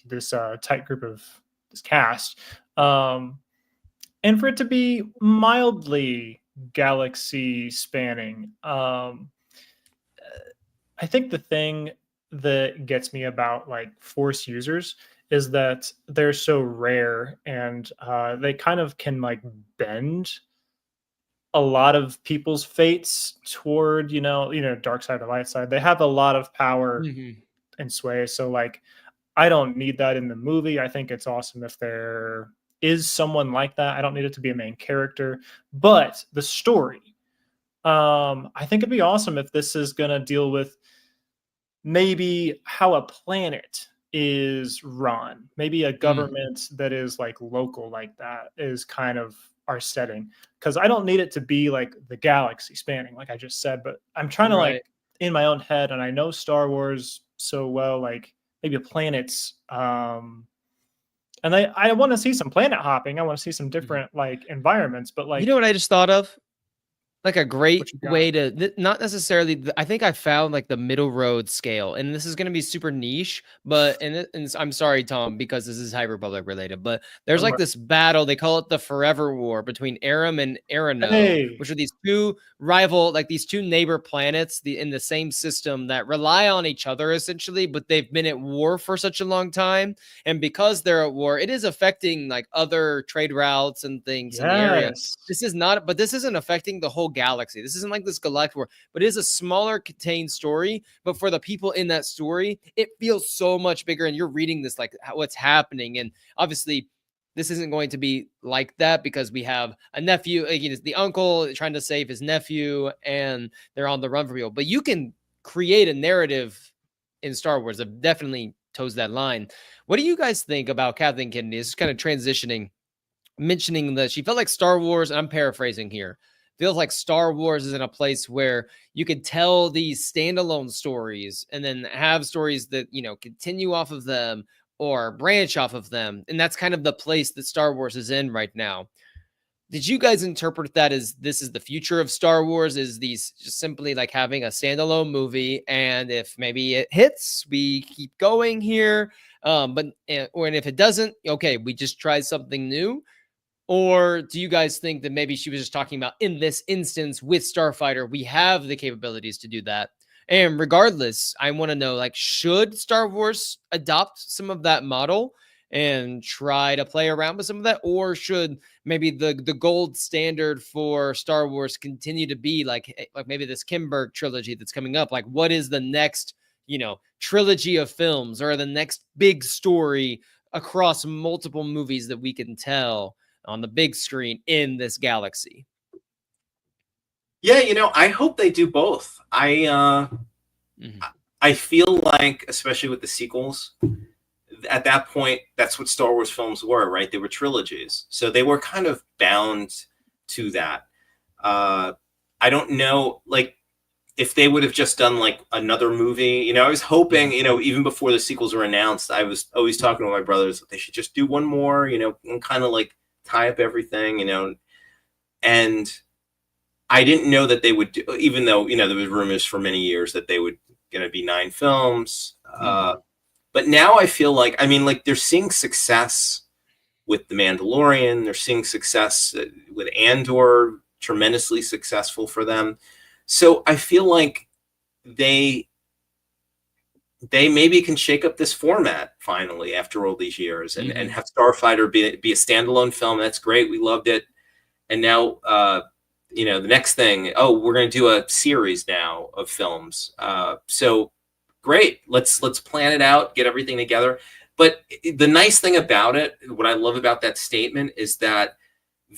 this tight group of this cast. And for it to be mildly galaxy spanning. I think the thing that gets me about like Force users is that they're so rare, and they kind of can like bend a lot of people's fates toward, dark side or light side. They have a lot of power and sway. So like, I don't need that in the movie. I think it's awesome if there is someone like that. I don't need it to be a main character, but the story, I think it'd be awesome if this is going to deal with maybe how a planet is run, maybe a government that is like local, like that is kind of our setting. Because I don't need it to be like the galaxy spanning, like I just said, but I'm trying to like in my own head, and I know Star Wars so well, like maybe planets, and I want to see some planet hopping. I want to see some different like environments, but like, you know what I just thought of? Like a great way to not necessarily, I think I found like the middle road scale, and this is going to be super niche, but and I'm sorry, Tom, because this is High Republic related, but there's like this battle, they call it the Forever War between Aram and Arano, which are these two rival, like these two neighbor planets in the same system that rely on each other essentially, but they've been at war for such a long time, and because they're at war, it is affecting like other trade routes and things in the area. This is not, but this isn't affecting the whole galaxy. This isn't like this galactic war, but it is a smaller contained story. But for the people in that story, it feels so much bigger. And you're reading this like what's happening. And obviously, this isn't going to be like that because we have a nephew, the uncle trying to save his nephew, and they're on the run for people. But you can create a narrative in Star Wars that definitely toes that line. What do you guys think about Kathleen Kennedy? It's kind of transitioning, mentioning that she felt like Star Wars, and I'm paraphrasing here, feels like Star Wars is in a place where you could tell these standalone stories and then have stories that, continue off of them or branch off of them. And that's kind of the place that Star Wars is in right now. Did you guys interpret that as this is the future of Star Wars? Is these just simply like having a standalone movie, and if maybe it hits, we keep going here, and if it doesn't, okay, we just try something new? Or do you guys think that maybe she was just talking about in this instance with Starfighter, we have the capabilities to do that? And regardless, I want to know, like, should Star Wars adopt some of that model and try to play around with some of that? Or should maybe the gold standard for Star Wars continue to be like maybe this Kimberg trilogy that's coming up? Like, what is the next, trilogy of films or the next big story across multiple movies that we can tell on the big screen in this galaxy? Yeah, I hope they do both. I feel like, especially with the sequels, at that point, that's what Star Wars films were, right? They were trilogies. So they were kind of bound to that. I don't know, like, if they would have just done like another movie, I was hoping, even before the sequels were announced, I was always talking to my brothers, they should just do one more, and kind of like tie up everything, and I didn't know that they would do, even though, there was rumors for many years that they would going to be 9 films. But now I feel like, they're seeing success with The Mandalorian. They're seeing success with Andor, tremendously successful for them. So I feel like they maybe can shake up this format finally after all these years and have Starfighter be a standalone film. That's great. We loved it. And now you know, the next thing, oh, we're going to do a series now of films. So great, let's plan it out, get everything together. But the nice thing about it, what I love about that statement, is that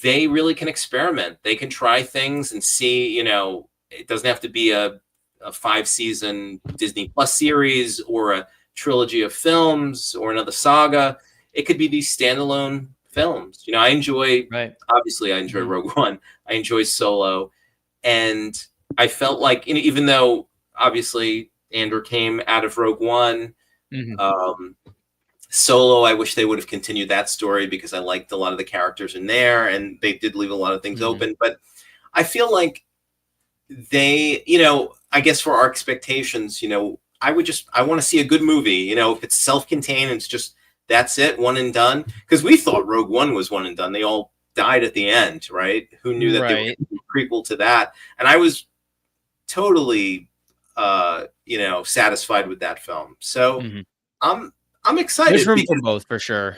they really can experiment. They can try things and see, you know, it doesn't have to be a 5-season Disney Plus series or a trilogy of films or another saga. It could be these standalone films. You know, obviously I enjoy Rogue One. I enjoy Solo. And I felt like, you know, even though obviously Andor came out of Rogue One, Solo, I wish they would have continued that story because I liked a lot of the characters in there, and they did leave a lot of things open. But I feel like they, you know, I guess for our expectations, you know, I want to see a good movie. You know, if it's self-contained, it's just, that's it, one and done. Because we thought Rogue One was one and done. They all died at the end, right? Who knew that they were going to be a prequel to that? And I was totally, you know, satisfied with that film. So I'm excited. There's room for both, for sure.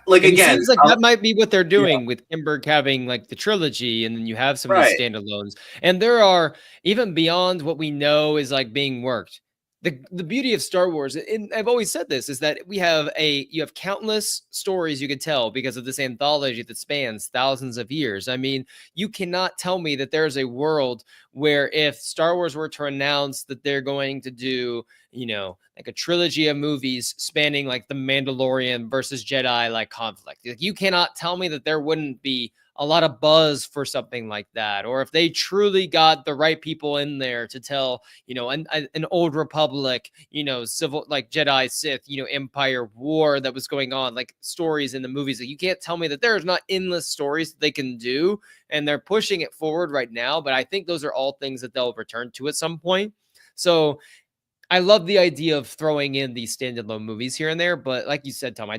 It seems like that might be what they're doing with Kimberg having like the trilogy, and then you have some of these standalones. And there are, even beyond what we know is like being worked. The beauty of Star Wars, and I've always said this, is that you have countless stories you could tell because of this anthology that spans thousands of years. I mean, you cannot tell me that there's a world where if Star Wars were to announce that they're going to do, you know, like a trilogy of movies spanning like the Mandalorian versus Jedi like conflict, like, you cannot tell me that there wouldn't be a lot of buzz for something like that. Or if they truly got the right people in there to tell, you know, an old Republic, you know, civil, like Jedi, Sith, you know, Empire, war that was going on, like stories in the movies. Like, you can't tell me that there's not endless stories that they can do, and they're pushing it forward right now. But I think those are all things that they'll return to at some point. So I love the idea of throwing in these standalone movies here and there. But like you said, Tom, I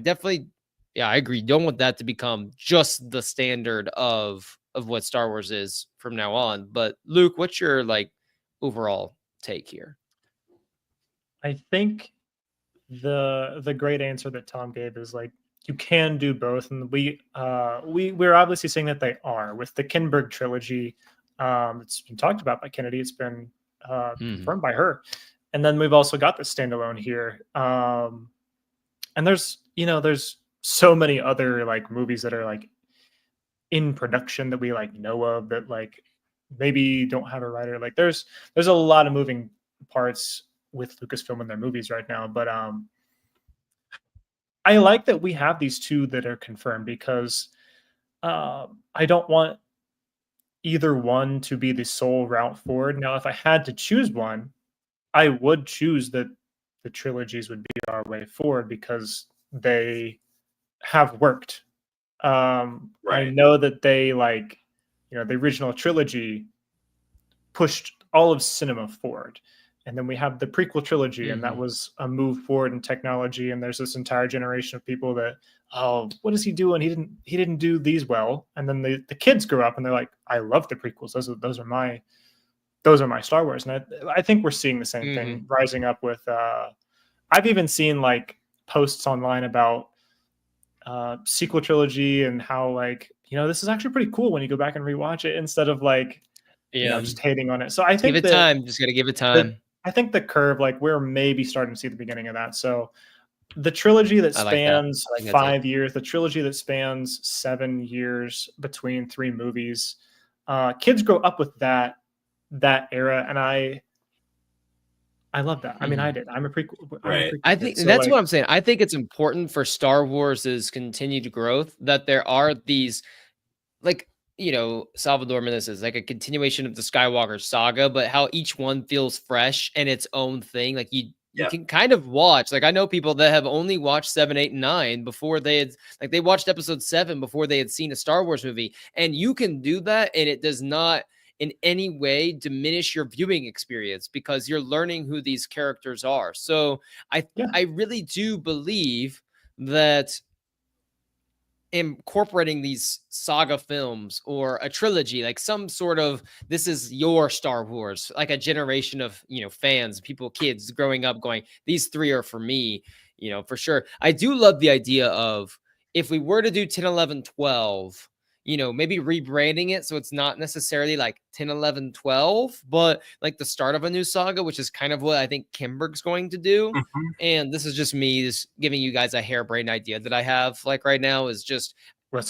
agree. Don't want that to become just the standard of what Star Wars is from now on. But Luke, what's your like overall take here? I think the great answer that Tom gave is like, you can do both, and we're obviously saying that they are with the Kinberg trilogy. It's been talked about by Kennedy. It's been confirmed by her, and then we've also got the standalone here. And there's so many other like movies that are like in production that we like know of that like maybe don't have a writer. Like there's a lot of moving parts with Lucasfilm in their movies right now, but I like that we have these two that are confirmed because I don't want either one to be the sole route forward. Now, if I had to choose one, I would choose that the trilogies would be our way forward because they have worked. I know that they like, you know, the original trilogy pushed all of cinema forward. And then we have the prequel trilogy, and that was a move forward in technology. And there's this entire generation of people that, oh, what is he doing? He didn't do these well. And then the kids grow up and they're like, I love the prequels. Those are my Star Wars. And I think we're seeing the same thing rising up with. I've even seen like posts online about sequel trilogy and how like, you know, this is actually pretty cool when you go back and rewatch it instead of like, you know, just hating on it. So I think give it time. Just gotta give it time. I think the curve, like we're maybe starting to see the beginning of that. So the trilogy that spans 5 years, the trilogy that spans 7 years between 3 movies, kids grow up with that era, and I love that. I mean, I did. I'm a prequel. I think that's what I'm saying. I think it's important for Star Wars's continued growth that there are these, like, you know, Salvador Meneses, like a continuation of the Skywalker saga, but how each one feels fresh and its own thing. Like you can kind of watch, like I know people that have only watched 7, 8, and 9 before they had, like they watched episode 7 before they had seen a Star Wars movie. And you can do that, and it does not in any way diminish your viewing experience because you're learning who these characters are. So I really do believe that incorporating these saga films or a trilogy, like some sort of, this is your Star Wars, like a generation of, you know, fans, people, kids growing up going, these 3 are for me, you know, for sure. I do love the idea of if we were to do 10, 11, 12, maybe rebranding it so it's not necessarily like 10, 11, 12, but like the start of a new saga, which is kind of what I think Kimberg's going to do. Mhm. And this is just me just giving you guys a harebrained idea that I have like right now is just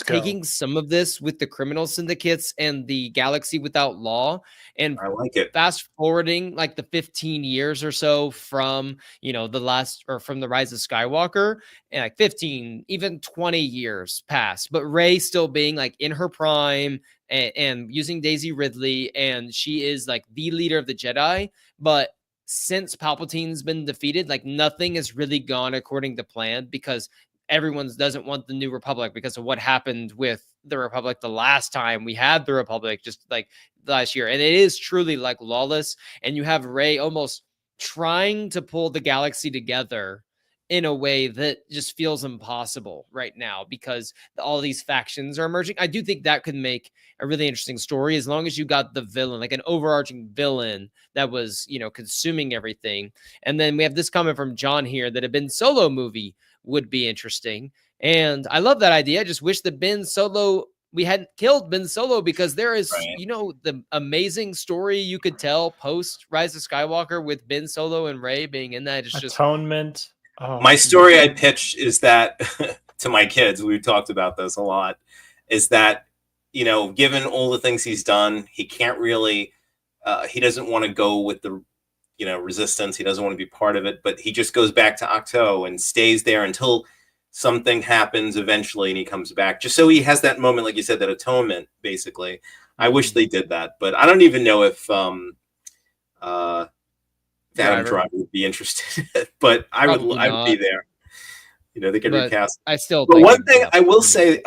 taking some of this with the criminal syndicates and the galaxy without law and I like it. fast forwarding like the 15 years or so from, from the Rise of Skywalker, and like 15, even 20 years past, but Rey still being like in her prime and using Daisy Ridley. And she is like the leader of the Jedi. But since Palpatine's been defeated, like nothing has really gone according to plan because everyone doesn't want the New Republic because of what happened with the Republic the last time we had the Republic, just like last year. And it is truly like lawless. And you have Rey almost trying to pull the galaxy together in a way that just feels impossible right now because all these factions are emerging. I do think that could make a really interesting story as long as you got the villain, like an overarching villain that was, consuming everything. And then we have this comment from John here that a Ben Solo movie would be interesting. And I love that idea. I just wish that we hadn't killed Ben Solo because there is, the amazing story you could tell post Rise of Skywalker with Ben Solo and Rey being in that. It's just atonement. Oh, my story I pitched is that to my kids, we've talked about this a lot, is that, given all the things he's done, he can't really, he doesn't want to go with the resistance. He doesn't want to be part of it, but he just goes back to Octo and stays there until something happens eventually and he comes back, just so he has that moment, like you said, that atonement, basically. I wish they did that, but I don't even know if Adam Driver would be interested, but I would be there. They could recast. I still but one thing I will say,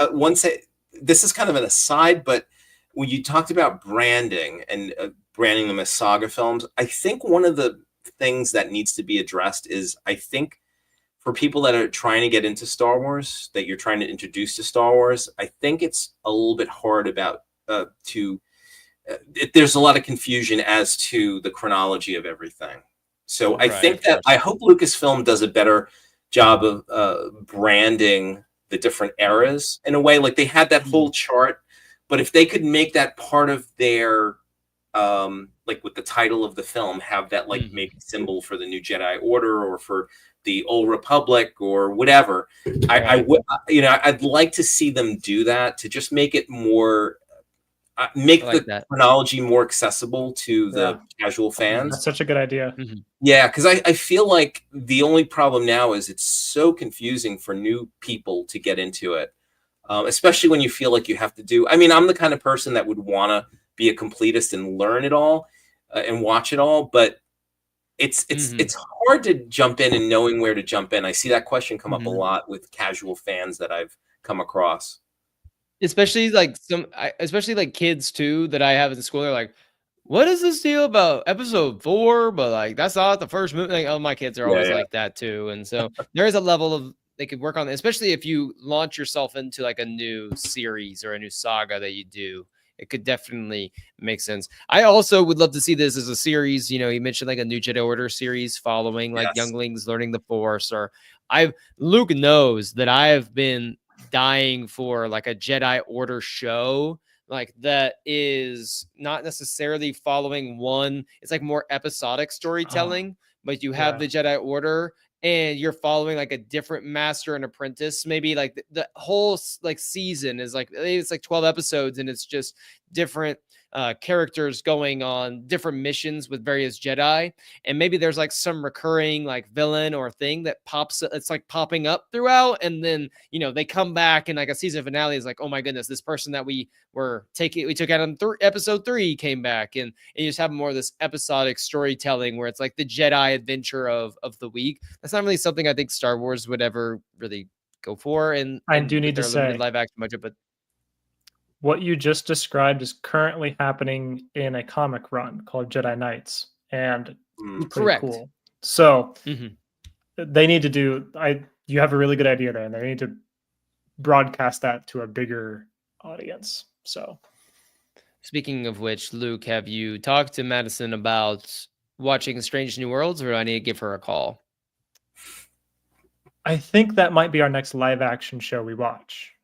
this is kind of an aside, but when you talked about branding and branding them as saga films, I think one of the things that needs to be addressed is, I think for people that are trying to get into Star Wars, that you're trying to introduce to Star Wars, I think it's a little bit hard about there's a lot of confusion as to the chronology of everything. So I think that I hope Lucasfilm does a better job of branding the different eras in a way. Like they had that whole chart, but if they could make that part of their like with the title of the film, have that like maybe symbol for the New Jedi Order or for the Old Republic or whatever. I would, I'd like to see them do that to just make it more, make the chronology more accessible to the casual fans. That's such a good idea. Yeah, because I feel like the only problem now is it's so confusing for new people to get into it, especially when you feel like you have to do. I mean, I'm the kind of person that would want to be a completist and learn it all and watch it all, but it's hard to jump in and knowing where to jump in. I see that question come up a lot with casual fans that I've come across. Especially like kids too that I have in school. They're like, what is this deal about episode 4? But like, that's not the first movie. Like, oh, my kids are always like that too. And so there is a level of, they could work on it, especially if you launch yourself into like a new series or a new saga that you do. It could definitely make sense. I also would love to see this as a series. You mentioned like a New Jedi Order series following like younglings learning the Force, or Luke knows that I have been dying for like a Jedi Order show, like that is not necessarily following one. It's like more episodic storytelling, but you have the Jedi Order and you're following like a different master and apprentice. Maybe like the whole like season is like, it's like 12 episodes and it's just different characters going on different missions with various Jedi. And maybe there's like some recurring like villain or thing that it's like popping up throughout. And then, they come back and like a season finale is like, oh my goodness, this person that we took out on episode 3 came back. And you just have more of this episodic storytelling where it's like the Jedi adventure of the week. That's not really something I think Star Wars would ever really go for. And I do need to say live action budget, but what you just described is currently happening in a comic run called Jedi Knights, and correct. Cool. So they need to do. You have a really good idea there, and they need to broadcast that to a bigger audience. So, speaking of which, Luke, have you talked to Madison about watching Strange New Worlds, or do I need to give her a call? I think that might be our next live action show we watch.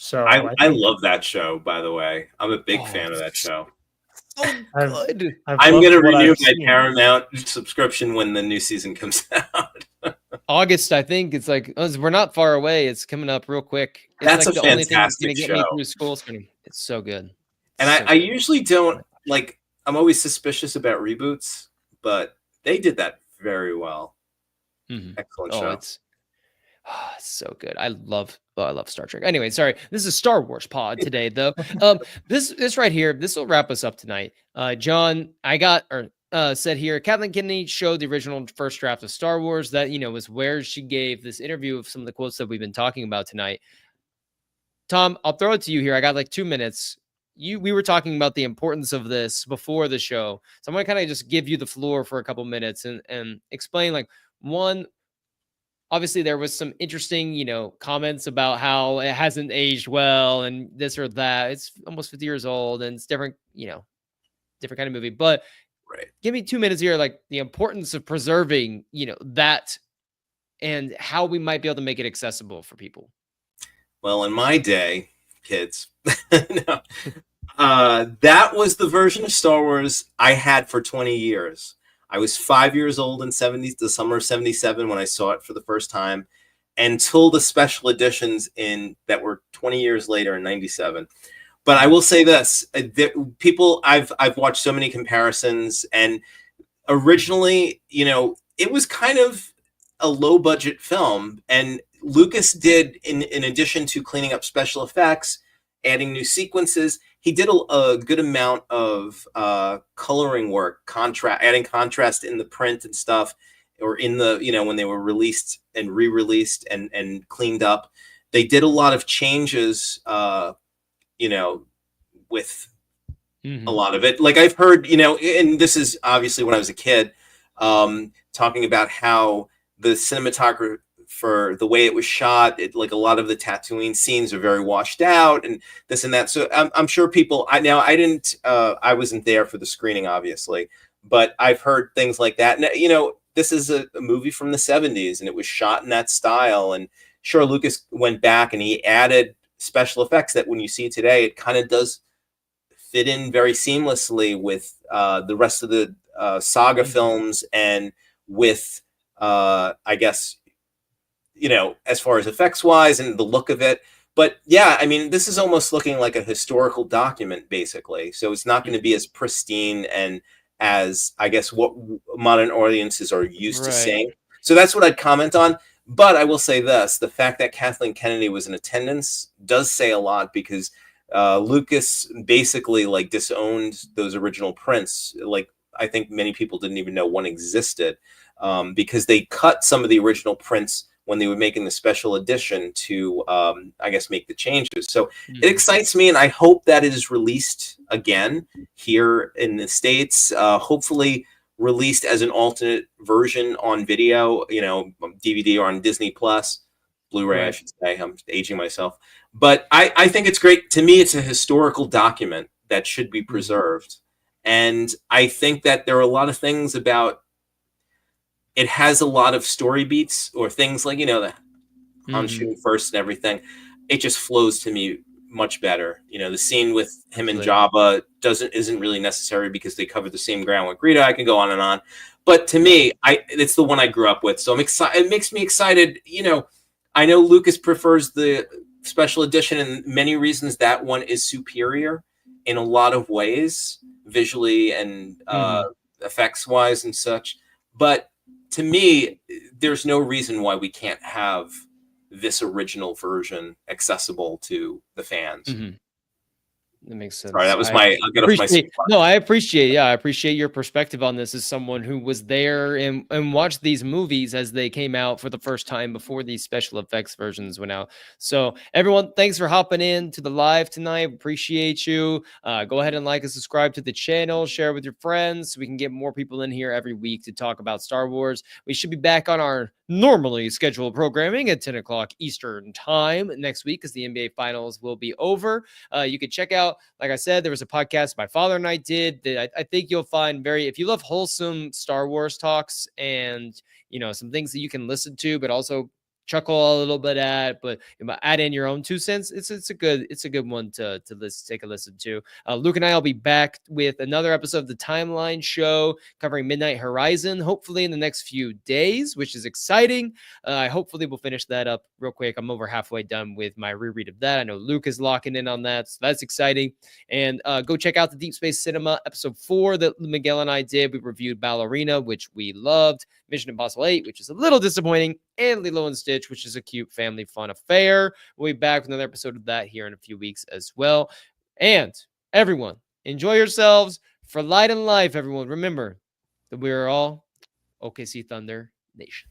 So I love that show, by the way. I'm a big fan of that show. So good. I'm going to renew my Paramount subscription when the new season comes out. August, I think. It's like, we're not far away. It's coming up real quick. It's That's like a the only thing that's fantastic going to get me show. through school. It's so good. And I usually don't, like, I'm always suspicious about reboots, but they did that very well. Excellent show. It's so good. I love Star Trek. Anyway, sorry. This is Star Wars pod today, though. This right here, this will wrap us up tonight. John, said here, Kathleen Kennedy showed the original first draft of Star Wars. That, was where she gave this interview of some of the quotes that we've been talking about tonight. Tom, I'll throw it to you here. I got like 2 minutes. We were talking about the importance of this before the show. So I'm going to kind of just give you the floor for a couple minutes and explain, like, one, obviously there was some interesting, comments about how it hasn't aged well and this or that. It's almost 50 years old and it's different, different kind of movie. But give me 2 minutes here, like the importance of preserving, that and how we might be able to make it accessible for people. Well, in my day, kids, that was the version of Star Wars I had for 20 years. I was 5 years old in the summer of 77 when I saw it for the first time, until the special editions that were 20 years later in 97. But I will say this, I've watched so many comparisons, and originally, it was kind of a low budget film, and Lucas did, in addition to cleaning up special effects, adding new sequences, he did a good amount of coloring work, adding contrast in the print and stuff, or in the, when they were released and re-released and cleaned up. They did a lot of changes, with a lot of it. Like I've heard, and this is obviously when I was a kid, talking about how the cinematography, for the way it was shot, like a lot of the Tatooine scenes are very washed out and this and that. So I'm sure people, I wasn't there for the screening, obviously, but I've heard things like that. And, this is a movie from the 70s and it was shot in that style. And sure, Lucas went back and he added special effects that when you see today, it kind of does fit in very seamlessly with the rest of the saga films and with, I guess, as far as effects wise and the look of it. But yeah, I mean, this is almost looking like a historical document, basically. So it's not going to be as pristine and as, I guess, what modern audiences are used to seeing. So that's what I'd comment on. But I will say this, the fact that Kathleen Kennedy was in attendance does say a lot, because Lucas basically like disowned those original prints. Like, I think many people didn't even know one existed, because they cut some of the original prints when they were making the special edition to, I guess, make the changes. So it excites me, and I hope that it is released again here in the States, hopefully released as an alternate version on video, DVD or on Disney Plus, Blu-ray, I should say. I'm aging myself. But I think it's great. To me, it's a historical document that should be preserved. And I think that there are a lot of things about it has a lot of story beats or things like, the Han shooting first and everything. It just flows to me much better. The scene with him and Jabba isn't really necessary because they cover the same ground with Greedo. I can go on and on. But to me, it's the one I grew up with. So I'm excited. It makes me excited. I know Lucas prefers the special edition, and many reasons that one is superior in a lot of ways, visually and effects wise and such. But to me, there's no reason why we can't have this original version accessible to the fans. That makes sense. Sorry, that was I appreciate your perspective on this as someone who was there and watched these movies as they came out for the first time before these special effects versions went out. So everyone, thanks for hopping in to the live tonight. Appreciate you. Go ahead and like and subscribe to the channel, share with your friends so we can get more people in here every week to talk about Star Wars. We should be back on our normally scheduled programming at 10 o'clock Eastern time next week, because the NBA finals will be over. You can check out, like I said, there was a podcast my father and I did that I think you'll find if you love wholesome Star Wars talks and, some things that you can listen to, but also chuckle a little bit at, but add in your own 2 cents. It's a good one to take a listen to. Luke and I will be back with another episode of the Timeline Show covering Midnight Horizon, hopefully in the next few days, which is exciting. Hopefully we'll finish that up real quick. I'm over halfway done with my reread of that. I know Luke is locking in on that, so that's exciting. And go check out the Deep Space Cinema episode 4 that Miguel and I did. We reviewed Ballerina, which we loved, Mission Impossible 8, which is a little disappointing, and Lilo and Stitch, which is a cute family fun affair. We'll be back with another episode of that here in a few weeks as well. And everyone, enjoy yourselves. For light and life, everyone, remember that we are all OKC Thunder Nation.